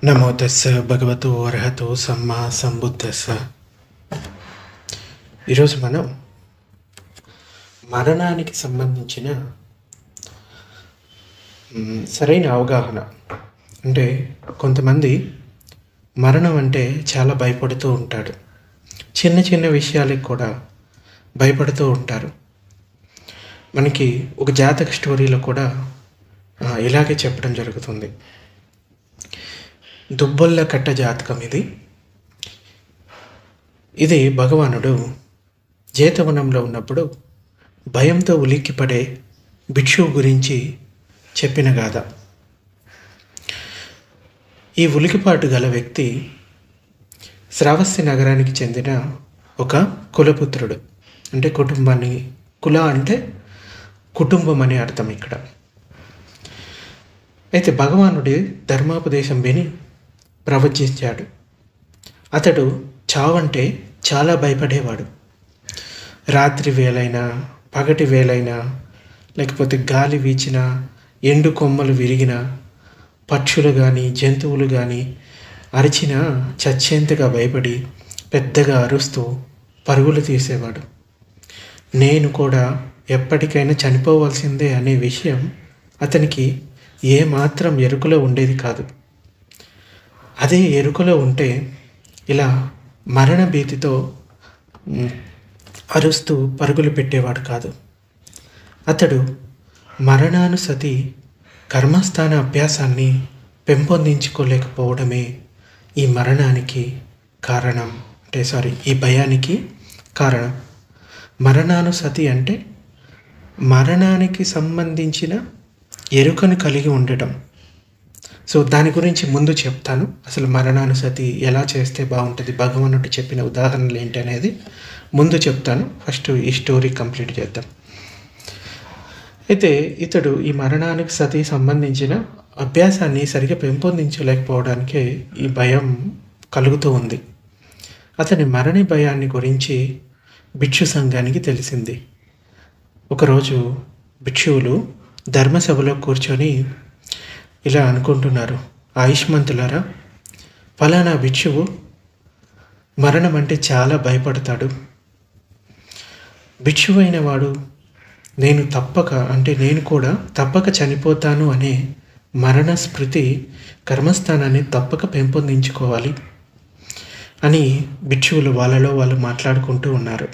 నమో తస్స భగవతో అర్హతో సమ్మా సంబుద్ధస్స. ఈరోజు మనం మరణానికి సంబంధించిన సరైన అవగాహన, అంటే కొంతమంది మరణం అంటే చాలా భయపడుతూ ఉంటాడు. చిన్న చిన్న విషయాలకు కూడా భయపడుతూ ఉంటారు. మనకి ఒక జాతక స్టోరీలో కూడా ఇలాగే చెప్పడం జరుగుతుంది. దుబ్బొల్ల కట్ట జాతకం ఇది భగవానుడు జేతవనంలో ఉన్నప్పుడు భయంతో ఉలిక్కిపడే భిక్షువు గురించి చెప్పిన గాథ. ఈ ఉలికిపాటు గల వ్యక్తి శ్రావస్తి నగరానికి చెందిన ఒక కులపుత్రుడు. అంటే కుటుంబాన్ని, కుల అంటే కుటుంబం అనే అర్థం ఇక్కడ. అయితే భగవానుడి ధర్మోపదేశం విని ప్రవచించాడు. అతడు చావంటే చాలా భయపడేవాడు. రాత్రి వేళైనా, పగటి వేళైనా, లేకపోతే గాలి వీచిన, ఎండు కొమ్మలు విరిగిన, పక్షులు కానీ జంతువులు కానీ అరిచినా చచ్చేంతగా భయపడి పెద్దగా అరుస్తూ పరుగులు తీసేవాడు. నేను కూడా ఎప్పటికైనా చనిపోవాల్సిందే అనే విషయం అతనికి ఏమాత్రం ఎరుకలో ఉండేది కాదు. అదే ఎరుకలో ఉంటే ఇలా మరణ భీతితో అరుస్తూ పరుగులు పెట్టేవాడు కాదు. అతడు మరణానుసతి కర్మస్థాన అభ్యాసాన్ని పెంపొందించుకోలేకపోవడమే ఈ మరణానికి కారణం. ఈ భయానికి కారణం. మరణానుసతి అంటే మరణానికి సంబంధించిన ఎరుకను కలిగి ఉండటం. సో దాని గురించి ముందు చెప్తాను. అసలు మరణానుసతి ఎలా చేస్తే బాగుంటుంది, భగవానుడు చెప్పిన ఉదాహరణలు ఏంటి అనేది ముందు చెప్తాను. ఫస్ట్ ఈ స్టోరీ కంప్లీట్ చేద్దాం. అయితే ఇతడు ఈ మరణానికి సతి సంబంధించిన అభ్యాసాన్ని సరిగ్గా పెంపొందించలేకపోవడానికే ఈ భయం కలుగుతూ ఉంది. అతని మరణ భయాన్ని గురించి భిక్షు సంఘానికి తెలిసింది. ఒకరోజు భిక్షువులు ధర్మసభలో కూర్చొని ఇలా అనుకుంటున్నారు, ఆయుష్మంతులారా, ఫలానా భిక్షువు మరణం అంటే చాలా భయపడతాడు. భిక్షువు అయిన వాడు నేను కూడా తప్పక చనిపోతాను అనే మరణ స్మృతి కర్మస్థానాన్ని తప్పక పెంపొందించుకోవాలి అని భిక్షువులు వాళ్ళలో వాళ్ళు మాట్లాడుకుంటూ ఉన్నారు.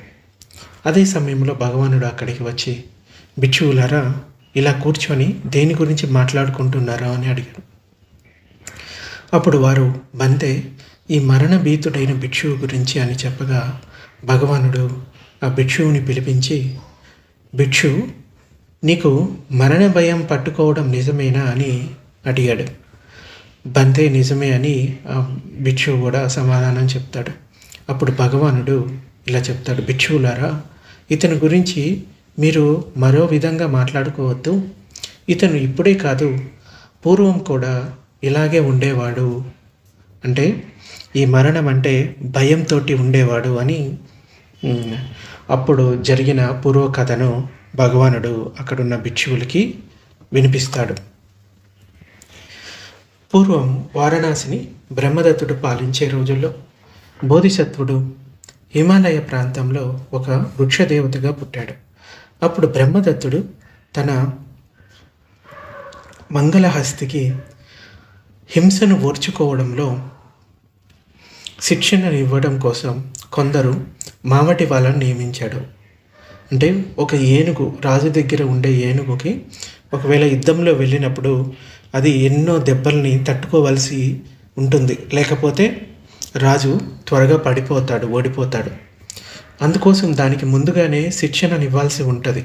అదే సమయంలో భగవానుడు అక్కడికి వచ్చి, భిక్షువులారా, ఇలా కూర్చొని దేని గురించి మాట్లాడుకుంటున్నారా అని అడిగారు. అప్పుడు వారు బంతే ఈ మరణ భీతుడైన భిక్షువు గురించి అని చెప్పగా భగవానుడు ఆ భిక్షువుని పిలిపించి, భిక్షు, నీకు మరణ భయం పట్టుకోవడం నిజమేనా అని అడిగాడు. బంతే నిజమే అని ఆ భిక్షువు కూడా సమాధానం చెప్తాడు. అప్పుడు భగవానుడు ఇలా చెప్తాడు, భిక్షువులారా, ఇతని గురించి మీరు మరో విధంగా మాట్లాడుకోవద్దు. ఇతను ఇప్పుడే కాదు, పూర్వం కూడా ఇలాగే ఉండేవాడు. అంటే ఈ మరణం అంటే భయంతో ఉండేవాడు అని అప్పుడు జరిగిన పూర్వ కథను భగవానుడు అక్కడున్న భిక్షువులకి వినిపిస్తాడు. పూర్వం వారణాసిని బ్రహ్మదత్తుడు పాలించే రోజుల్లో బోధిసత్వుడు హిమాలయ ప్రాంతంలో ఒక వృక్షదేవతగా పుట్టాడు. అప్పుడు బ్రహ్మదత్తుడు తన మంగళహస్తికి హింసను ఓర్చుకోవడంలో శిక్షణను ఇవ్వడం కోసం కొందరు మావటి వాళ్ళని నియమించాడు. అంటే ఒక ఏనుగు, రాజు దగ్గర ఉండే ఏనుగుకి ఒకవేళ యుద్ధంలో వెళ్ళినప్పుడు అది ఎన్నో దెబ్బల్ని తట్టుకోవలసి ఉంటుంది, లేకపోతే రాజు త్వరగా ఓడిపోతాడు. అందుకోసం దానికి ముందుగానే శిక్షణను ఇవ్వాల్సి ఉంటుంది.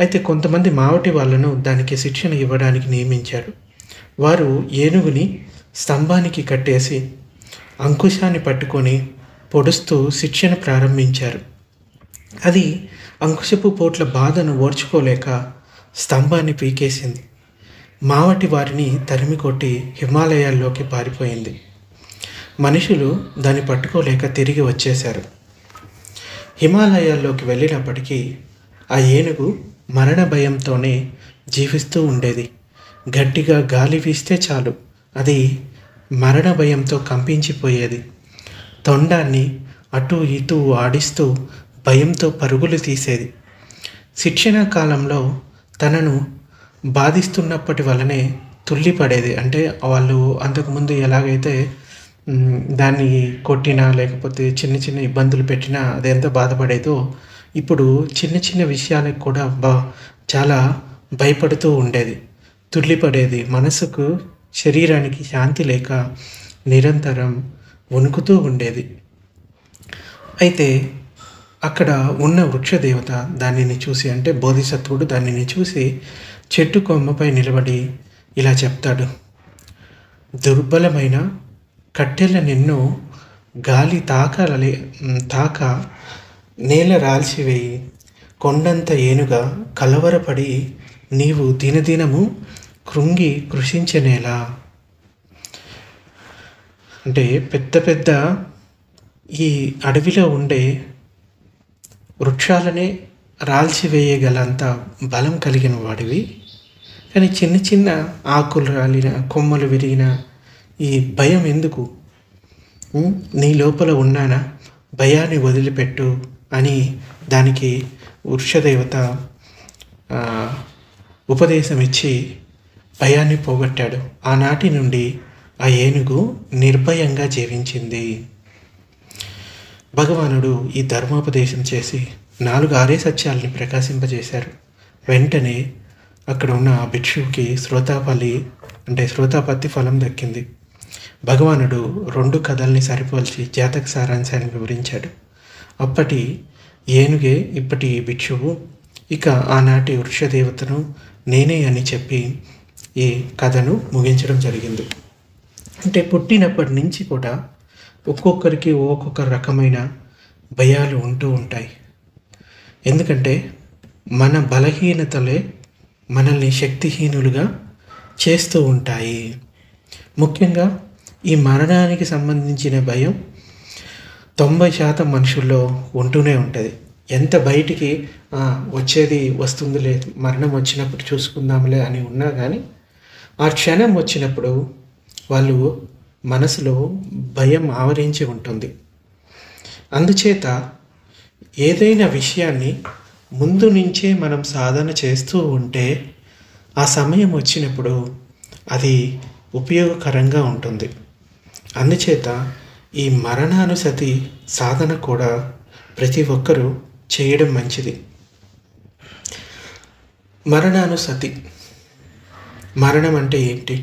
అయితే కొంతమంది మావటి వాళ్ళను దానికి శిక్షణ ఇవ్వడానికి నియమించారు. వారు ఏనుగుని స్తంభానికి కట్టేసి అంకుశాన్ని పట్టుకొని పొడుస్తూ శిక్షణ ప్రారంభించారు. అది అంకుశపు పోట్ల బాధను ఓర్చుకోలేక స్తంభాన్ని పీకేసింది. మావటి వారిని తరిమి కొట్టి హిమాలయాల్లోకి పారిపోయింది. మనుషులు దాన్ని పట్టుకోలేక తిరిగి వచ్చేశారు. హిమాలయాల్లోకి వెళ్ళినప్పటికీ ఆ ఏనుగు మరణ భయంతోనే జీవిస్తూ ఉండేది. గట్టిగా గాలి వీస్తే చాలు అది మరణ భయంతో కంపించిపోయేది. తొండాన్ని అటూ ఇటూ ఆడిస్తూ భయంతో పరుగులు తీసేది. శిక్షణ కాలంలో తనను బాధిస్తున్నప్పటి వలనే తుల్లిపడేది. అంటే వాళ్ళు అంతకుముందు ఎలాగైతే దాన్ని కొట్టినా లేకపోతే చిన్న చిన్న ఇబ్బందులు పెట్టినా అది ఎంత బాధపడేదో, ఇప్పుడు చిన్న చిన్న విషయాలకు కూడా చాలా భయపడుతూ ఉండేది, తుల్లిపడేది. మనసుకు శరీరానికి శాంతి లేక నిరంతరం వణుకుతూ ఉండేది. అయితే అక్కడ ఉన్న వృక్షదేవత దానిని చూసి, అంటే బోధిసత్వుడు దానిని చూసి చెట్టు కొమ్మపై నిలబడి ఇలా చెప్తాడు: దుర్బలమైన కట్టెల నిన్ను గాలి తాక నేల రాల్చివేయి, కొండంత ఏనుగా కలవరపడి నీవు దినదినము కృంగి కృషించనేలా. అంటే పెద్ద పెద్ద ఈ అడవిలో ఉండే వృక్షాలనే రాల్చివేయగలంత బలం కలిగిన వాడివి, కానీ చిన్న చిన్న ఆకులు రాలిన, కొమ్మలు విరిగిన ఈ భయం ఎందుకు? నీ లోపల ఉన్నానా? భయాన్ని వదిలిపెట్టు అని దానికి వృక్షదేవత ఉపదేశం ఇచ్చి భయాన్ని పోగొట్టాడు. ఆనాటి నుండి ఆ ఏనుగు నిర్భయంగా జీవించింది. భగవానుడు ఈ ధర్మోపదేశం చేసి 4 ఆర్య సత్యాలని ప్రకాశింపజేశారు. వెంటనే అక్కడ ఉన్న భిక్షువుకి శ్రోతాపత్తి ఫలం దక్కింది. భగవానుడు 2 కథల్ని సరిపోల్చి జాతక సారాంశాన్ని వివరించాడు. అప్పటి ఏనుగే ఇప్పటి భిక్షువు, ఇక ఆనాటి వృక్షదేవతను నేనే అని చెప్పి ఈ కథను ముగించడం జరిగింది. అంటే పుట్టినప్పటి నుంచి కూడా ఒక్కొక్కరికి ఒక్కొక్క రకమైన భయాలు ఉంటూ ఉంటాయి. ఎందుకంటే మన బలహీనతలే మనల్ని శక్తిహీనులుగా చేస్తూ ఉంటాయి. ముఖ్యంగా ఈ మరణానికి సంబంధించిన భయం 90% మనుషుల్లో ఉంటూనే ఉంటుంది. ఎంత బయటికి వచ్చేది వస్తుందిలే, మరణం వచ్చినప్పుడు చూసుకుందాంలే అని ఉన్నా కానీ ఆ క్షణం వచ్చినప్పుడు వాళ్ళు మనసులో భయం ఆవరించి ఉంటుంది. అందుచేత ఏదైనా విషయాన్ని ముందు నుంచే మనం సాధన చేస్తూ ఉంటే ఆ సమయం వచ్చినప్పుడు అది ఉపయోగకరంగా ఉంటుంది. అందుచేత ఈ మరణానుసతి సాధన కూడా ప్రతి ఒక్కరూ చేయడం మంచిది. మరణానుసతి, మరణం అంటే ఏంటి?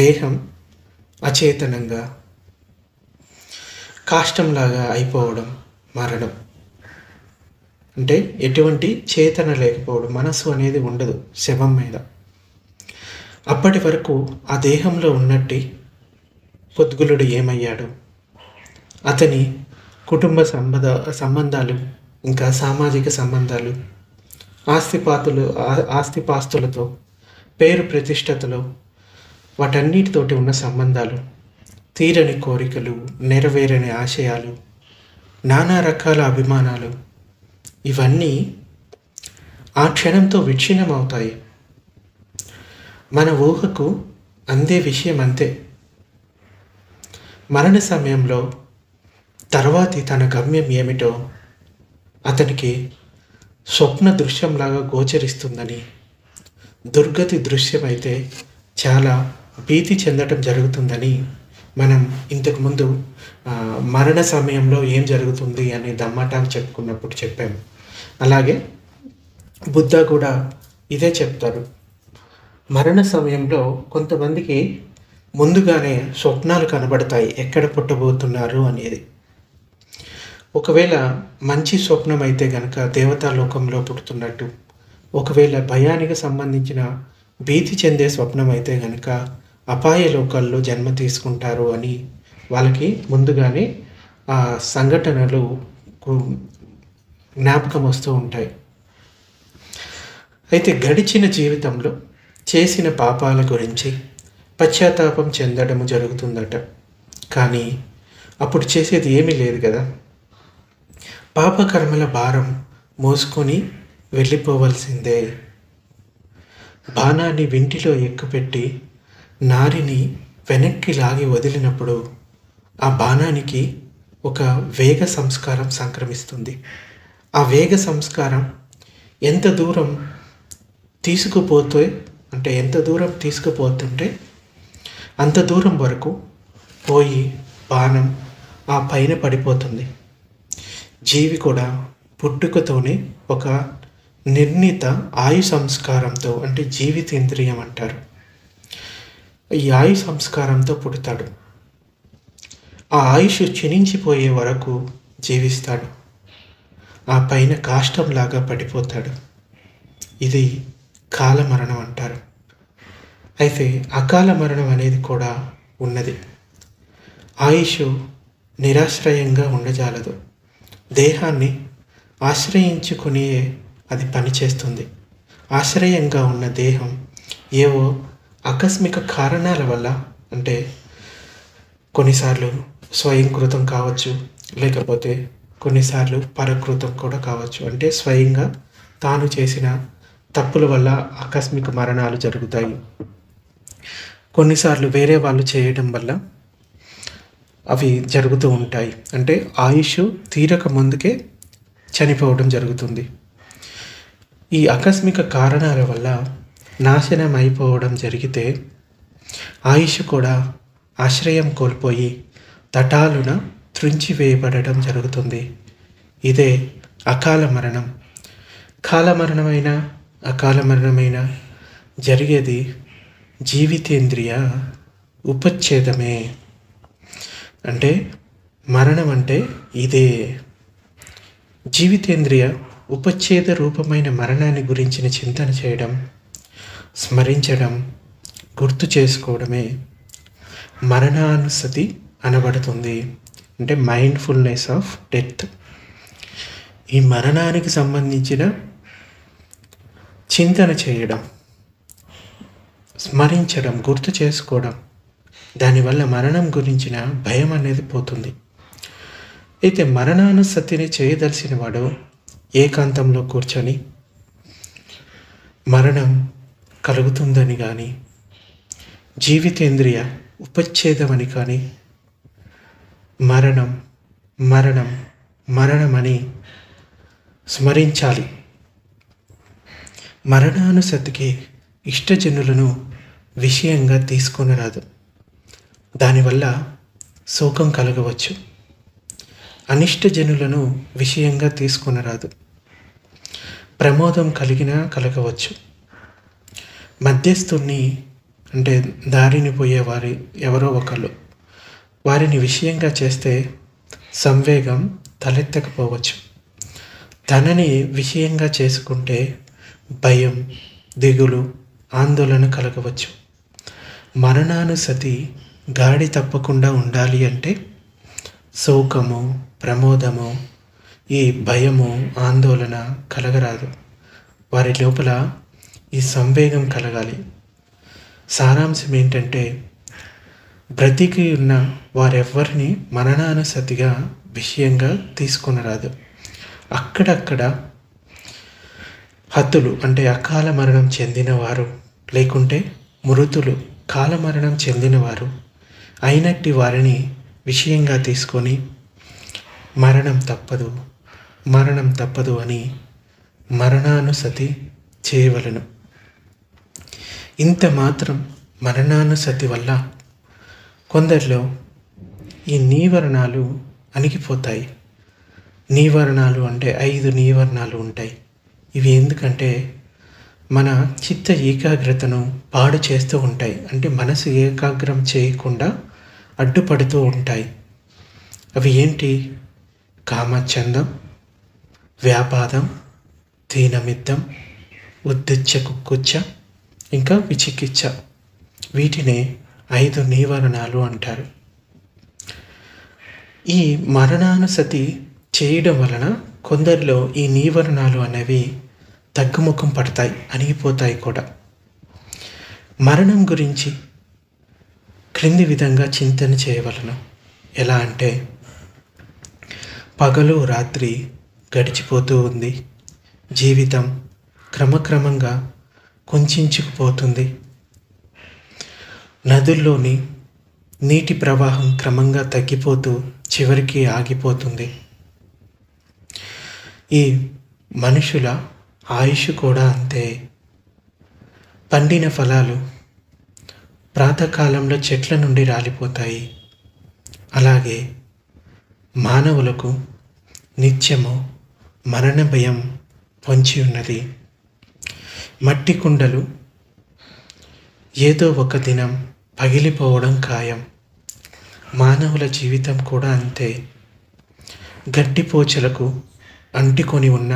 దేహం అచేతనంగా కాష్టంలాగా అయిపోవడం మరణం. అంటే ఎటువంటి చేతన లేకపోవడం, మనస్సు అనేది ఉండదు శవం మీద. అప్పటి వరకు ఆ దేహంలో ఉన్నట్టి పొద్దుగులుడు ఏమయ్యాడు, అతని కుటుంబ సంబంధాలు, ఇంకా సామాజిక సంబంధాలు, ఆస్తిపాస్తులతో, పేరు ప్రతిష్టతలో, వాటన్నిటితోటి ఉన్న సంబంధాలు, తీరని కోరికలు, నెరవేరని ఆశయాలు, నానా రకాల అభిమానాలు, ఇవన్నీ ఆ క్షణంతో విచ్ఛిన్నమవుతాయి. మన ఊహకు అందే విషయం అంతే. మరణ సమయంలో తర్వాతి తన గమ్యం ఏమిటో అతనికి స్వప్న దృశ్యంలాగా గోచరిస్తుందని, దుర్గతి దృశ్యం అయితే చాలా భీతి చెందటం జరుగుతుందని మనం ఇంతకుముందు మరణ సమయంలో ఏం జరుగుతుంది అనే దమ్మాటాలు చెప్పుకున్నప్పుడు చెప్పాము. అలాగే బుద్ధ కూడా ఇదే చెప్తారు. మరణ సమయంలో కొంతమందికి ముందుగానే స్వప్నాలు కనబడతాయి, ఎక్కడ పుట్టబోతున్నారు అనేది. ఒకవేళ మంచి స్వప్నం అయితే కనుక దేవతాలోకంలో పుడుతున్నట్టు, ఒకవేళ భయానికి సంబంధించిన భీతి చెందే స్వప్నం అయితే కనుక అపాయ లోకాల్లో జన్మ తీసుకుంటారు అని వాళ్ళకి ముందుగానే ఆ సంఘటనలు జ్ఞాపకం వస్తూ ఉంటాయి. అయితే గడిచిన జీవితంలో చేసిన పాపాల గురించి పశ్చాత్తాపం చెందడము జరుగుతుందట. కానీ అప్పుడు చేసేది ఏమీ లేదు కదా. పాపకర్మల భారం మోసుకొని వెళ్ళిపోవలసిందే. బాణాన్ని వింటిలో ఎక్కుపెట్టి నారిని వెనక్కి లాగి వదిలినప్పుడు ఆ బాణానికి ఒక వేగ సంస్కారం సంక్రమిస్తుంది. ఆ వేగ సంస్కారం ఎంత దూరం తీసుకుపోతే ఎంత దూరం తీసుకుపోతుంటే అంత దూరం వరకు పోయి బాణం ఆ పైన పడిపోతుంది. జీవి కూడా పుట్టుకతోనే ఒక నిర్ణీత ఆయు సంస్కారంతో, అంటే జీవితేంద్రియం అంటారు, ఈ ఆయు సంస్కారంతో పుడతాడు. ఆ ఆయుష్ క్షీణించిపోయే వరకు జీవిస్తాడు. ఆ పైన కాష్టంలాగా పడిపోతాడు. ఇది కాలమరణం అంటారు. అయితే అకాల మరణం అనేది కూడా ఉన్నది. ఆయుష్ నిరాశ్రయంగా ఉండజాలదు. దేహాన్ని ఆశ్రయించుకుని అది పనిచేస్తుంది. ఆశ్రయంగా ఉన్న దేహం ఏవో ఆకస్మిక కారణాల వల్ల, అంటే కొన్నిసార్లు స్వయంకృతం కావచ్చు, లేకపోతే కొన్నిసార్లు పరకృతం కూడా కావచ్చు. అంటే స్వయంగా తాను చేసిన తప్పుల వల్ల ఆకస్మిక మరణాలు జరుగుతాయి. కొన్నిసార్లు వేరే వాళ్ళు చేయడం వల్ల అవి జరుగుతూ ఉంటాయి. అంటే ఆయుష్ తీరక ముందుకే చనిపోవడం జరుగుతుంది. ఈ ఆకస్మిక కారణాల వల్ల నాశనం అయిపోవడం జరిగితే ఆయుష్ కూడా ఆశ్రయం కోల్పోయి తటాలున త్రుంచివేయబడడం జరుగుతుంది. ఇదే అకాల మరణం. కాలమరణమైన అకాల మరణమైన జరిగేది జీవితేంద్రియ ఉపచ్ఛేదమే. అంటే మరణం అంటే ఇదే. జీవితేంద్రియ ఉపచ్ఛేద రూపమైన మరణాన్ని గురించిన చింతన చేయడం, స్మరించడం, గుర్తు చేసుకోవడమే మరణానుసతి అనబడుతుంది. అంటే మైండ్ఫుల్నెస్ ఆఫ్ డెత్. ఈ మరణానికి సంబంధించిన చింతన చేయడం, స్మరించడం, గుర్తు చేసుకోవడం, దానివల్ల మరణం గురించిన భయం అనేది పోతుంది. అయితే మరణానుసతిని చేయదలిసిన వాడు ఏకాంతంలో కూర్చొని మరణం కలుగుతుందని కానీ, జీవితేంద్రియ ఉపచ్ఛేదమని కానీ, మరణం మరణం మరణమని స్మరించాలి. మరణానుసతికి ఇష్టజనులను విషయంగా తీసుకొనరాదు. దానివల్ల శోకం కలగవచ్చు. అనిష్టజనులను విషయంగా తీసుకొనరాదు. ప్రమోదం కలగవచ్చు. మధ్యస్థుణ్ణి, అంటే దారిని పోయే వారి ఎవరో ఒకళ్ళు, వారిని విషయంగా చేస్తే సంవేగం తలెత్తకపోవచ్చు. తనని విషయంగా చేసుకుంటే భయం, దిగులు, ఆందోళన కలగవచ్చు. మరణానుసతి గాడి తప్పకుండా ఉండాలి అంటే శోకము, ప్రమోదము, ఈ భయము, ఆందోళన కలగరాదు. వారి లోపల ఈ సంవేగం కలగాలి. సారాంశం ఏంటంటే బ్రతికి ఉన్న వారెవ్వరిని మరణానుసతిగా విషయంగా తీసుకొనరాదు. అక్కడక్కడ హతులు, అంటే అకాల మరణం చెందినవారు, లేకుంటే మృతులు, కాలమరణం చెందినవారు అయినట్టి వారిని విషయంగా తీసుకొని మరణం తప్పదు అని మరణానుసతి చేయవలెను. ఇంత మాత్రం మరణానుసతి వల్ల కొందరిలో ఈ నీవరణాలు అణిగిపోతాయి. నీవరణాలు అంటే 5 నీవరణాలు ఉంటాయి. ఇవి ఎందుకంటే మన చిత్త ఏకాగ్రతను పాడు చేస్తూ ఉంటాయి. అంటే మనసు ఏకాగ్రం చేయకుండా అడ్డుపడుతూ ఉంటాయి. అవి ఏంటి? కామచందం, వ్యాపాదం, తీనమిద్దం, ఉద్దిచ్చ కుక్కుచ్చ, ఇంకా విచికిచ్చ. వీటినే 5 నీవరణాలు అంటారు. ఈ మరణానుసతి చేయడం వలన కొందరిలో ఈ నీవరణాలు అనేవి తగ్గుముఖం పడతాయి, అణిగిపోతాయి కూడా. మరణం గురించి క్రింది విధంగా చింతన చేయవలను. ఎలా అంటే, పగలు రాత్రి గడిచిపోతూ ఉంది. జీవితం క్రమక్రమంగా కుంచుకుపోతుంది. నదుల్లోని నీటి ప్రవాహం క్రమంగా తగ్గిపోతూ చివరికి ఆగిపోతుంది. ఈ మనుషుల ఆయుష్ కూడా అంతే. పండిన ఫలాలు ప్రాతకాలంలో చెట్ల నుండి రాలిపోతాయి. అలాగే మానవులకు నిత్యము మరణ భయం పొంచి ఉన్నది. మట్టి కుండలు ఏదో ఒక దినం పగిలిపోవడం ఖాయం. మానవుల జీవితం కూడా అంతే. గడ్డిపోచలకు అంటికొని ఉన్న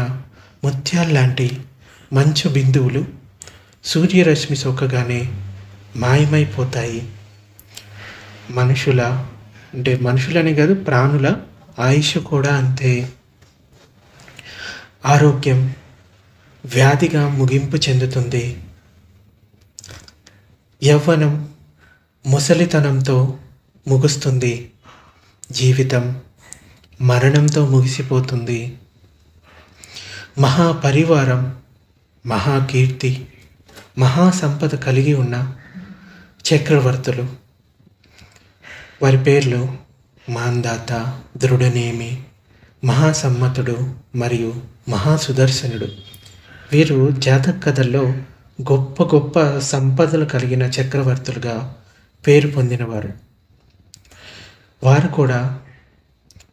ముత్యాల్లాంటి మంచు బిందువులు సూర్యరశ్మి సోకగానే మాయమైపోతాయి. మనుషులని కాదు, ప్రాణుల ఆయుష్ కూడా అంతే. ఆరోగ్యం వ్యాధిగా ముగింపు చెందుతుంది. యవ్వనం ముసలితనంతో ముగుస్తుంది. జీవితం మరణంతో ముగిసిపోతుంది. మహాపరివారం, మహాకీర్తి, మహాసంపద కలిగి ఉన్న చక్రవర్తులు, వారి పేర్లు మాంధాత, దృఢనేమి, మహాసమ్మతుడు మరియు మహాసుదర్శనుడు. వీరు జాతక కథల్లో గొప్ప గొప్ప సంపదలు కలిగిన చక్రవర్తులుగా పేరు పొందినవారు. వారు కూడా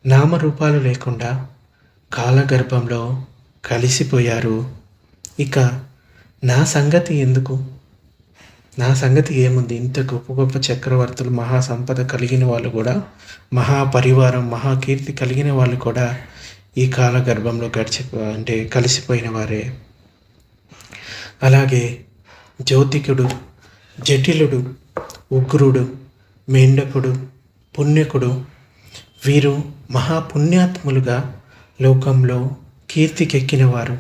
నామరూపాలు లేకుండా కాలగర్భంలో కలిసిపోయారు. ఇక నా సంగతి ఎందుకు? నా సంగతి ఏముంది? ఇంత గొప్ప గొప్ప చక్రవర్తులు, మహాసంపద కలిగిన వాళ్ళు కూడా, మహాపరివారం, మహాకీర్తి కలిగిన వాళ్ళు కూడా ఈ కాలగర్భంలో కలిసిపోయిన వారే. అలాగే జ్యోతికుడు, జటిలుడు, ఉగ్రుడు, మేండకుడు, పుణ్యకుడు, వీరు మహాపుణ్యాత్ములుగా లోకంలో కీర్తికెక్కినవారు.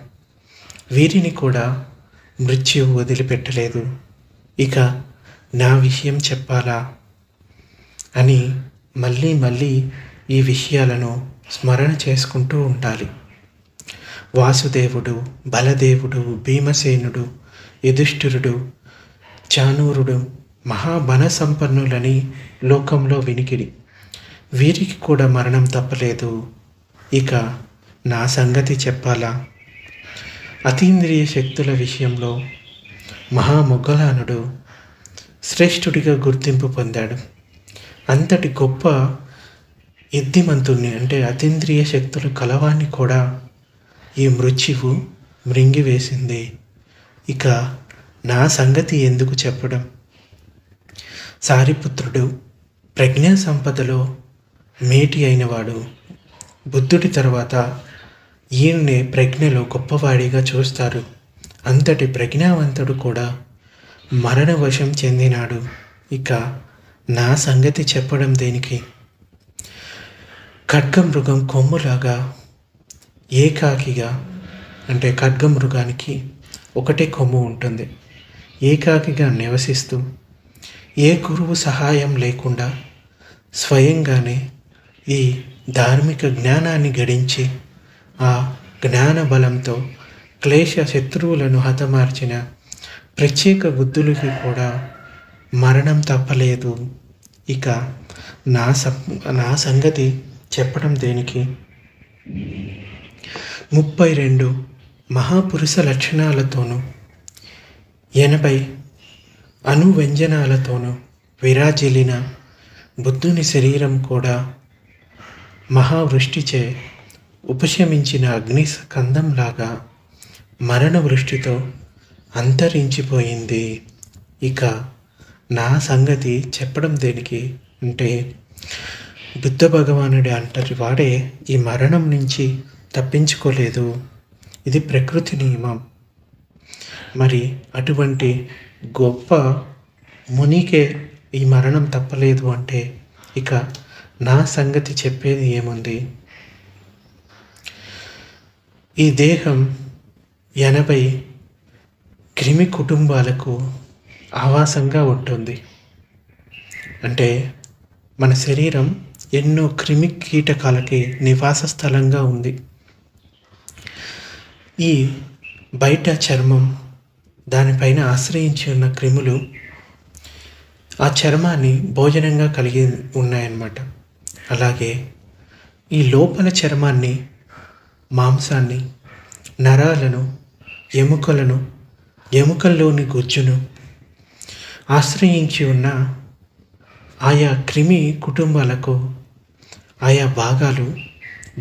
వీరిని కూడా మృత్యువు వదిలిపెట్టలేదు. ఇక నా విషయం చెప్పాలా అని మళ్ళీ మళ్ళీ ఈ విషయాలను స్మరణ చేసుకుంటూ ఉండాలి. వాసుదేవుడు, బలదేవుడు, భీమసేనుడు, యుధిష్ఠిరుడు, చానూరుడు మహాబల సంపన్నులని లోకంలో వినికిడి. వీరికి కూడా మరణం తప్పలేదు. ఇక నా సంగతి చెప్పాలా? అతీంద్రియ శక్తుల విషయంలో మహామొగ్గలానుడు శ్రేష్ఠుడిగా గుర్తింపు పొందాడు. అంతటి గొప్ప యుద్ధిమంతుణ్ణి, అతీంద్రియ శక్తులు కలవాన్ని కూడా ఈ మృత్యువు మృంగివేసింది. ఇక నా సంగతి ఎందుకు చెప్పడం? సారిపుత్రుడు ప్రజ్ఞా సంపదలో మేటి అయినవాడు. బుద్ధుడి తర్వాత ఈయన్నే ప్రజ్ఞలో గొప్పవాడిగా చూస్తారు. అంతటి ప్రజ్ఞావంతుడు కూడా మరణవశం చెందినాడు. ఇక నా సంగతి చెప్పడం దేనికి? ఖడ్గమృగం కొమ్ములాగా ఏకాకిగా, ఖడ్గమృగానికి ఒకటే కొమ్ము ఉంటుంది. ఏకాకిగా నివసిస్తూ ఏ గురువు సహాయం లేకుండా స్వయంగానే ఈ ధార్మిక జ్ఞానాన్ని గడించి ఆ జ్ఞాన బలంతో క్లేశ శత్రువులను హతమార్చిన ప్రత్యేక బుద్ధులకి కూడా మరణం తప్పలేదు. ఇక నా సంగతి చెప్పడం దేనికి? 32 మహాపురుష లక్షణాలతోనూ 80 అనువ్యంజనాలతోనూ విరాజిల్లిన బుద్ధుని శరీరం కూడా మహావృష్టిచే ఉపశమించిన అగ్ని స్కందంలాగా మరణ వృష్టితో అంతరించిపోయింది. ఇక నా సంగతి చెప్పడం దేనికి బుద్ధ భగవానుడి అంటారు, వాడే ఈ మరణం నుంచి తప్పించుకోలేదు. ఇది ప్రకృతి నియమం. మరి అటువంటి గొప్ప మునికే ఈ మరణం తప్పలేదు అంటే ఇక నా సంగతి చెప్పేది ఏముంది? ఈ దేహం 80 క్రిమి కుటుంబాలకు ఆవాసంగా ఉంటుంది. మన శరీరం ఎన్నో క్రిమి కీటకాలకి నివాస స్థలంగా ఉంది. ఈ బయట చర్మం, దానిపైన ఆశ్రయించి ఉన్న క్రిములు ఆ చర్మాన్ని భోజనంగా కలిగి ఉన్నాయన్నమాట. అలాగే ఈ లోపల చర్మాన్ని, మాంసాన్ని, నరాలను, ఎముకలను, ఎముకల్లోని గుజ్జును ఆశ్రయించి ఉన్న ఆయా క్రిమి కుటుంబాలకు ఆయా భాగాలు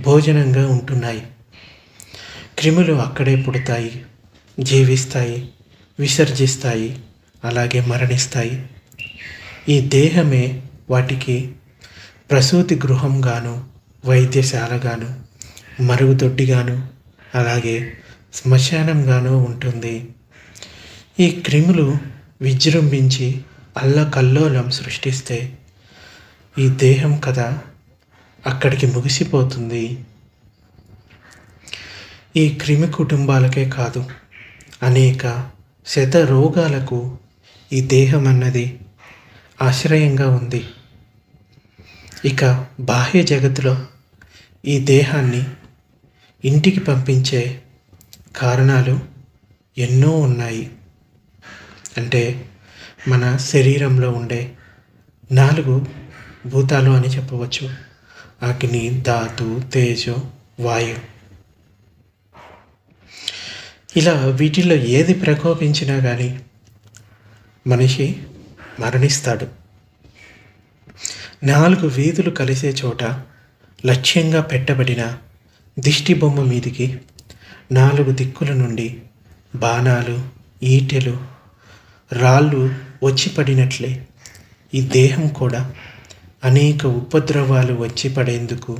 భోజనంగా ఉంటున్నాయి. క్రిములు అక్కడే పుడతాయి, జీవిస్తాయి, విసర్జిస్తాయి, అలాగే మరణిస్తాయి. ఈ దేహమే వాటికి ప్రసూతి గృహంగాను, వైద్యశాలగాను, మరుగుదొడ్డిగాను, అలాగే శ్మశానంగాను ఉంటుంది. ఈ క్రిములు విజృంభించి అల్లకల్లోలం సృష్టిస్తే ఈ దేహం కథ అక్కడికి ముగిసిపోతుంది. ఈ క్రిమి కుటుంబాలకే కాదు, అనేక శత రోగాలకు ఈ దేహం అన్నది ఆశ్రయంగా ఉంది. ఇక బాహ్య జగత్తులో ఈ దేహాన్ని ఇంటికి పంపించే కారణాలు ఎన్నో ఉన్నాయి. అంటే మన శరీరంలో ఉండే 4 భూతాలు అని చెప్పవచ్చు: అగ్ని, ధాతు, తేజో, వాయు. ఇలా వీటిల్లో ఏది ప్రకోపించినా కానీ మనిషి మరణిస్తాడు. 4 వీధులు కలిసే చోట లక్ష్యంగా పెట్టబడిన దిష్టి బొమ్మ మీదికి 4 దిక్కుల నుండి బాణాలు, ఈటెలు, రాళ్ళు వచ్చి పడినట్లే ఈ దేహం కూడా అనేక ఉపద్రవాలు వచ్చి పడేందుకు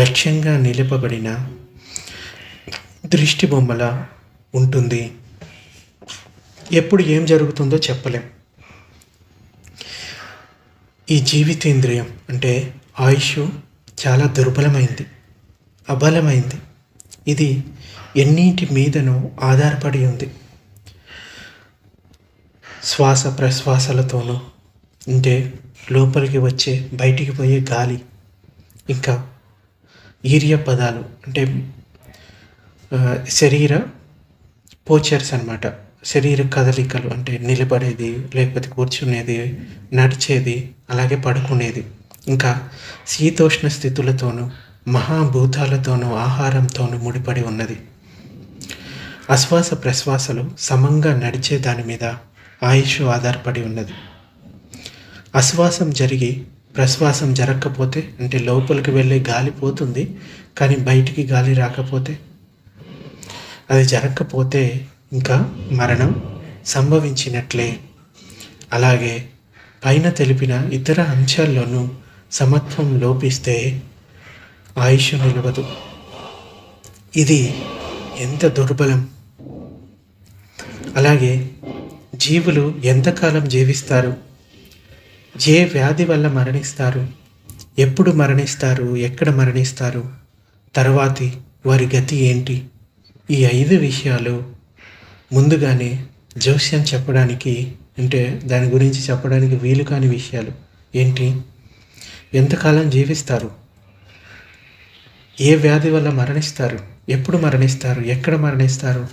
లక్ష్యంగా నిలపబడిన దృష్టి బొమ్మలా ఉంటుంది. ఎప్పుడు ఏం జరుగుతుందో చెప్పలేం. ఈ జీవితేంద్రియం అంటే ఆయుష్ చాలా దుర్బలమైంది, అబలమైంది. ఇది ఎన్నింటి మీదనో ఆధారపడి ఉంది. శ్వాస ప్రశ్వాసలతోనూ, అంటే లోపలికి వచ్చే బయటికి పోయే గాలి, ఇంకా ఈర్య పదాలు అంటే శరీర పోచర్స్ అన్నమాట. శరీర కదలికలు అంటే నిలబడేది, లేకపోతే కూర్చునేది, నడిచేది, అలాగే పడుకునేది, ఇంకా శీతోష్ణ స్థితులతోనూ మహాభూతాలతోనూ ఆహారంతోనూ ముడిపడి ఉన్నది. ఆశ్వాస ప్రశ్వాసలు సమంగా నడిచే దాని మీద ఆయుష్ ఆధారపడి ఉన్నది. ఆశ్వాసం జరిగి ప్రశ్వాసం జరగకపోతే, అంటే లోపలికి వెళ్ళే గాలి పోతుంది కానీ బయటికి గాలి రాకపోతే, అది జరగకపోతే ఇంకా మరణం సంభవించినట్లే. అలాగే పైన తెలిపిన ఇతర అంశాల్లోనూ సమత్వం లోపిస్తే ఆయుష్ నిలవదు. ఇది ఎంత దుర్బలం! అలాగే జీవులు ఎంతకాలం జీవిస్తారు, ఏ వ్యాధి వల్ల మరణిస్తారు, ఎప్పుడు మరణిస్తారు, ఎక్కడ మరణిస్తారు, తర్వాతి వారి గతి ఏంటి, ఈ 5 విషయాలు ముందుగానే జోస్యం చెప్పడానికి, అంటే దాని గురించి చెప్పడానికి వీలు కాని విషయాలు. ఏంటి? ఎంతకాలం జీవిస్తారు, ఏ వ్యాధి వల్ల మరణిస్తారు, ఎప్పుడు మరణిస్తారు, ఎక్కడ మరణిస్తారు,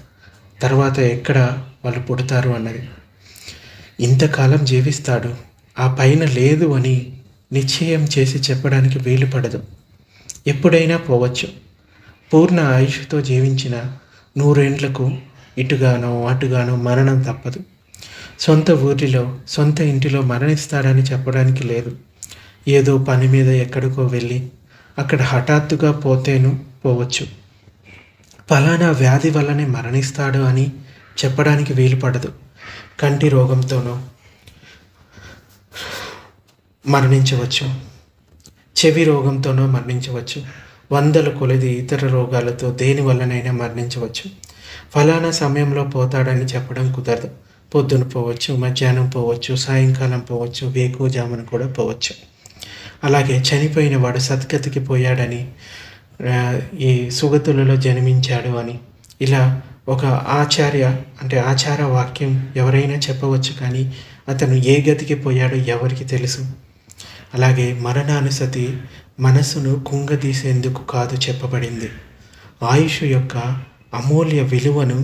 తర్వాత ఎక్కడ వాళ్ళు పుడతారు అన్నది. ఇంతకాలం జీవిస్తాడు, ఆ పైన లేదు అని నిశ్చయం చేసి చెప్పడానికి వీలు పడదు. ఎప్పుడైనా పోవచ్చు. పూర్ణ ఆయుష్తో జీవించిన 100 ఏండ్లకు ఇటుగానో అటుగానో మరణం తప్పదు. సొంత ఊరిలో, సొంత ఇంటిలో మరణిస్తాడని చెప్పడానికి లేదు. ఏదో పని మీద ఎక్కడికో వెళ్ళి అక్కడ హఠాత్తుగా పోతేను పోవచ్చు. ఫలానా వ్యాధి వల్లనే మరణిస్తాడు అని చెప్పడానికి వీలు పడదు. కంటి రోగంతోనో మరణించవచ్చు, చెవి రోగంతోనో మరణించవచ్చు, 100 కొలది ఇతర రోగాలతో దేని వల్లనైనా మరణించవచ్చు. ఫలానా సమయంలో పోతాడని చెప్పడం కుదరదు. పొద్దున పోవచ్చు, మధ్యాహ్నం పోవచ్చు, సాయంకాలం పోవచ్చు, వేకువజామున కూడా పోవచ్చు. అలాగే చనిపోయిన వాడు సద్గతికి పోయాడని, ఈ సుగతులలో జన్మించాడు అని, ఇలా ఒక ఆచార వాక్యం ఎవరైనా చెప్పవచ్చు, కానీ అతను ఏ గతికి పోయాడో ఎవరికి తెలుసు. అలాగే మరణానుసతి మనసును కుంగదీసేందుకు కాదు చెప్పబడింది, ఆయుష్ యొక్క అమూల్య విలువను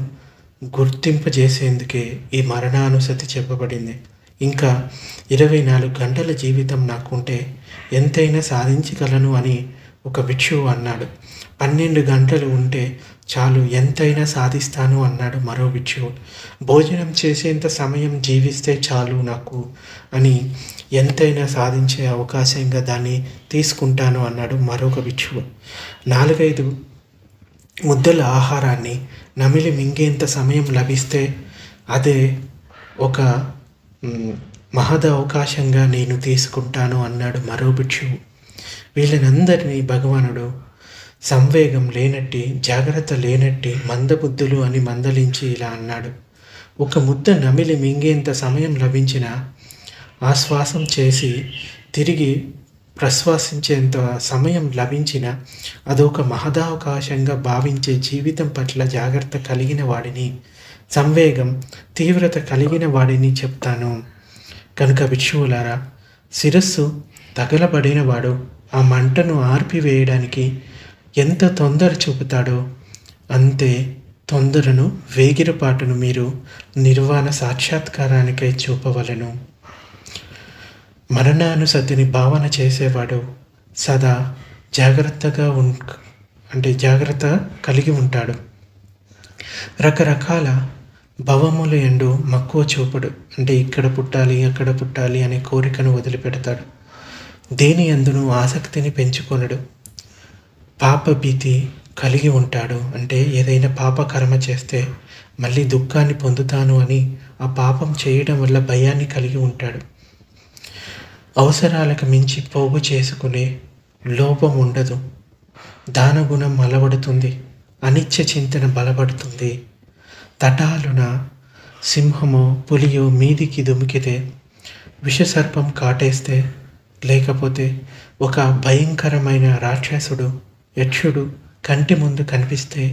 గుర్తింపజేసేందుకే ఈ మరణానుసతి చెప్పబడింది. ఇంకా 24 గంటల జీవితం నాకుంటే ఎంతైనా సాధించగలను అని ఒక భిక్షువు అన్నాడు. 12 గంటలు ఉంటే చాలు, ఎంతైనా సాధిస్తాను అన్నాడు మరో భిక్షువు. భోజనం చేసేంత సమయం జీవిస్తే చాలు నాకు అని, ఎంతైనా సాధించే అవకాశంగా దాన్ని తీసుకుంటాను అన్నాడు మరొక భిక్షువు. 4-5 ముద్దల ఆహారాన్ని నమిలి మింగేంత సమయం లభిస్తే అదే ఒక మహదవకాశంగా నేను తీసుకుంటాను అన్నాడు మరో భిక్షువు. వీళ్ళనందరినీ భగవానుడు సంవేగం లేనట్టి, జాగ్రత్త లేనట్టి మందబుద్ధులు అని మందలించి ఇలా అన్నాడు. ఒక ముద్ద నమిలి మింగేంత సమయం లభించిన, ఆశ్వాసం చేసి తిరిగి ప్రశ్వాసించేంత సమయం లభించిన అదొక మహదావకాశంగా భావించే జీవితం పట్ల జాగ్రత్త కలిగిన వాడిని, సంవేగం తీవ్రత కలిగిన వాడిని చెప్తాను. కనుక భిక్షువులారా, శిరస్సు తగలబడినవాడు ఆ మంటను ఆర్పివేయడానికి ఎంత తొందర చూపుతాడో అంతే తొందరను, వేగిరపాటును మీరు నిర్వాణ సాక్షాత్కారానికై చూపవలెను. మరణానుసతిని భావన చేసేవాడు సదా జాగ్రత్త కలిగి ఉంటాడు. రకరకాల భవముల యందు మక్కువ చూపడు. ఇక్కడ పుట్టాలి అక్కడ పుట్టాలి అనే కోరికను వదిలిపెడతాడు. దేని యందును ఆసక్తిని పెంచుకొనడు. పాపభీతి కలిగి ఉంటాడు. ఏదైనా పాపకర్మ చేస్తే మళ్ళీ దుఃఖాన్ని పొందుతాను అని ఆ పాపం చేయడం వల్ల భయాన్ని కలిగి ఉంటాడు. అవసరాలకు మించి పోగు చేసుకునే లోపం ఉండదు. దానగుణం అలవడుతుంది. అనిత్య చింతన బలపడుతుంది. తటాలున సింహమో పులియో మీదికి దుమికితే, విషసర్పం కాటేస్తే, లేకపోతే ఒక భయంకరమైన రాక్షసుడు యక్షుడు కంటి ముందు కనిపిస్తే,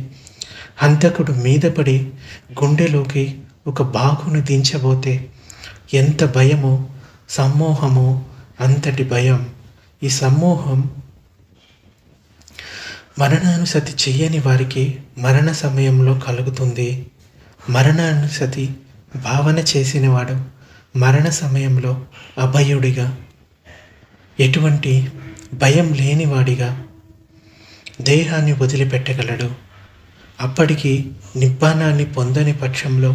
హంతకుడు మీద పడి గుండెలోకి ఒక బాకును దించబోతే ఎంత భయమో, సమ్మోహమో అంతటి భయం. ఈ సమ్మోహం మరణానుసతి చెయ్యని వారికి మరణ సమయంలో కలుగుతుంది. మరణానుసతి భావన చేసినవాడు మరణ సమయంలో అభయుడిగా, ఎటువంటి భయం లేనివాడిగా దేహాన్ని వదిలిపెట్టగలడు. అప్పటికి నిబ్బానాన్ని పొందని పక్షంలో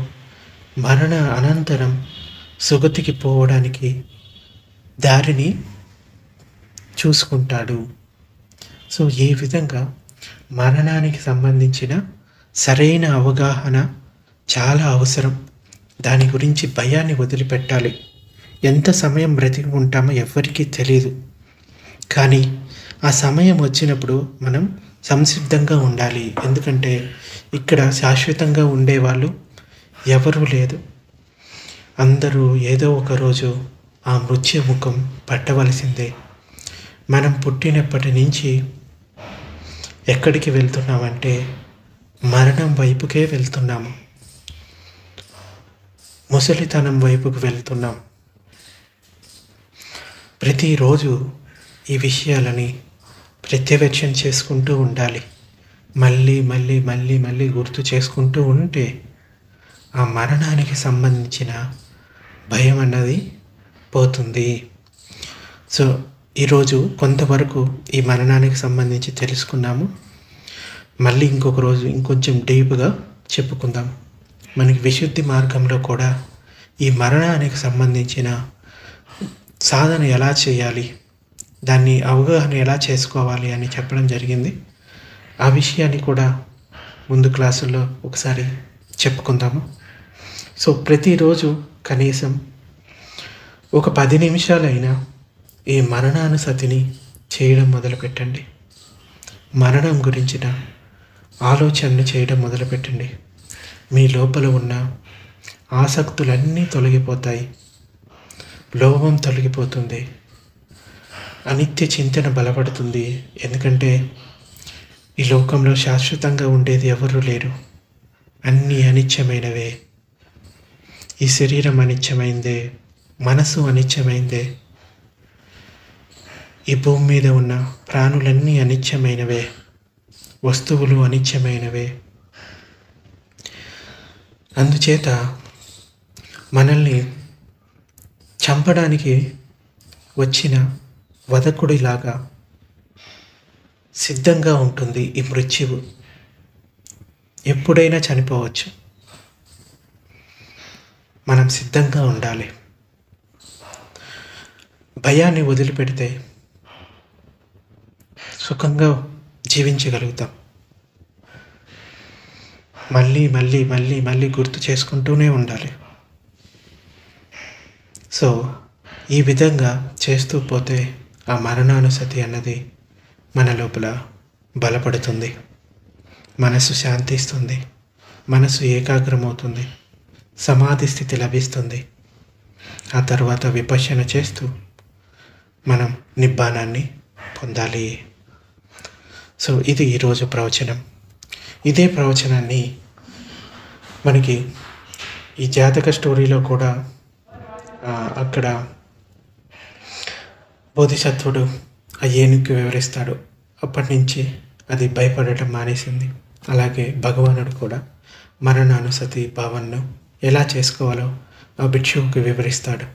మరణ అనంతరం సుగతికి పోవడానికి దారిని చూసుకుంటాడు. ఈ విధంగా మరణానికి సంబంధించిన సరైన అవగాహన చాలా అవసరం. దాని గురించి భయాన్ని వదిలిపెట్టాలి. ఎంత సమయం బ్రతికి ఉంటామో ఎవ్వరికీ తెలియదు. కానీ ఆ సమయం వచ్చినప్పుడు మనం సంసిద్ధంగా ఉండాలి. ఎందుకంటే ఇక్కడ శాశ్వతంగా ఉండేవాళ్ళు ఎవరూ లేదు. అందరూ ఏదో ఒక రోజు ఆ మృత్యుముఖం పట్టవలసిందే. మనం పుట్టినప్పటి నుంచి ఎక్కడికి వెళ్తున్నామంటే మరణం వైపుకే వెళ్తున్నాము. ముసలితనం వైపుకు వెళ్తున్నాం. ప్రతిరోజు ఈ విషయాలని ప్రత్యవేక్షణ చేసుకుంటూ ఉండాలి. మళ్ళీ మళ్ళీ మళ్ళీ మళ్ళీ గుర్తు చేసుకుంటూ ఉంటే ఆ మరణానికి సంబంధించిన భయం అన్నది పోతుంది. ఈరోజు కొంతవరకు ఈ మరణానికి సంబంధించి తెలుసుకున్నాము. మళ్ళీ ఇంకొక రోజు ఇంకొంచెం డీప్గా చెప్పుకుందాం. మనకి విశుద్ధి మార్గంలో కూడా ఈ మరణానికి సంబంధించిన సాధన ఎలా చేయాలి, దాన్ని అవగాహన ఎలా చేసుకోవాలి అని చెప్పడం జరిగింది. ఆ విషయాన్ని కూడా ముందు క్లాసుల్లో ఒకసారి చెప్పుకుందాము. ప్రతిరోజు కనీసం ఒక 10 నిమిషాలైనా ఈ మరణానుసతిని చేయడం మొదలుపెట్టండి. మరణం గురించిన ఆలోచనలు చేయడం మొదలుపెట్టండి. మీ లోపల ఉన్న ఆసక్తులన్నీ తొలగిపోతాయి. లోభం తొలగిపోతుంది. అనిత్య చింతన బలపడుతుంది. ఎందుకంటే ఈ లోకంలో శాశ్వతంగా ఉండేది ఎవరూ లేరు. అన్నీ అనిత్యమైనవే. ఈ శరీరం అనిత్యమైందే, మనసు అనిత్యమైందే, ఈ భూమి మీద ఉన్న ప్రాణులన్నీ అనిత్యమైనవే, వస్తువులు అనిత్యమైనవే. అందుచేత మనల్ని చంపడానికి వచ్చిన వధకుడిలాగా సిద్ధంగా ఉంటుంది ఈ మృత్యువు. ఎప్పుడైనా చనిపోవచ్చు. మనం సిద్ధంగా ఉండాలి. భయాన్ని వదిలిపెడితే సుఖంగా జీవించగలుగుతాం. మళ్ళీ మళ్ళీ మళ్ళీ మళ్ళీ గుర్తు చేసుకుంటూనే ఉండాలి. సో ఈ విధంగా చేస్తూ పోతే ఆ మరణానుసతి అన్నది మన లోపల బలపడుతుంది. మనసు శాంతిస్తుంది. మనసు ఏకాగ్రమవుతుంది. సమాధి స్థితి లభిస్తుంది. ఆ తర్వాత విపశ్యన చేస్తూ మనం నిబ్బానాన్ని పొందాలి. సో ఇది ఈరోజు ప్రవచనం. ఇదే ప్రవచనాన్ని మనకి ఈ జాతక స్టోరీలో కూడా అక్కడ బోధిసత్వుడు ఆ ఏనుగుకి వివరిస్తాడు. అప్పటి నుంచి అది భయపడటం మానేసింది. అలాగే భగవానుడు కూడా మరణానుసతి భావనను ఎలా చేసుకోవాలో ఆ భిక్షువుకి వివరిస్తాడు.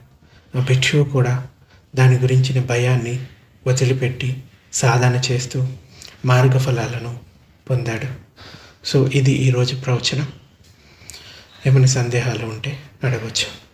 ఆ భిక్షువు కూడా దాని గురించిన భయాన్ని వదిలిపెట్టి సాధన చేస్తూ మార్గఫలాలను పొందాడు. సో ఇది ఈరోజు ప్రవచనం. ఏమైనా సందేహాలు ఉంటే అడగవచ్చు.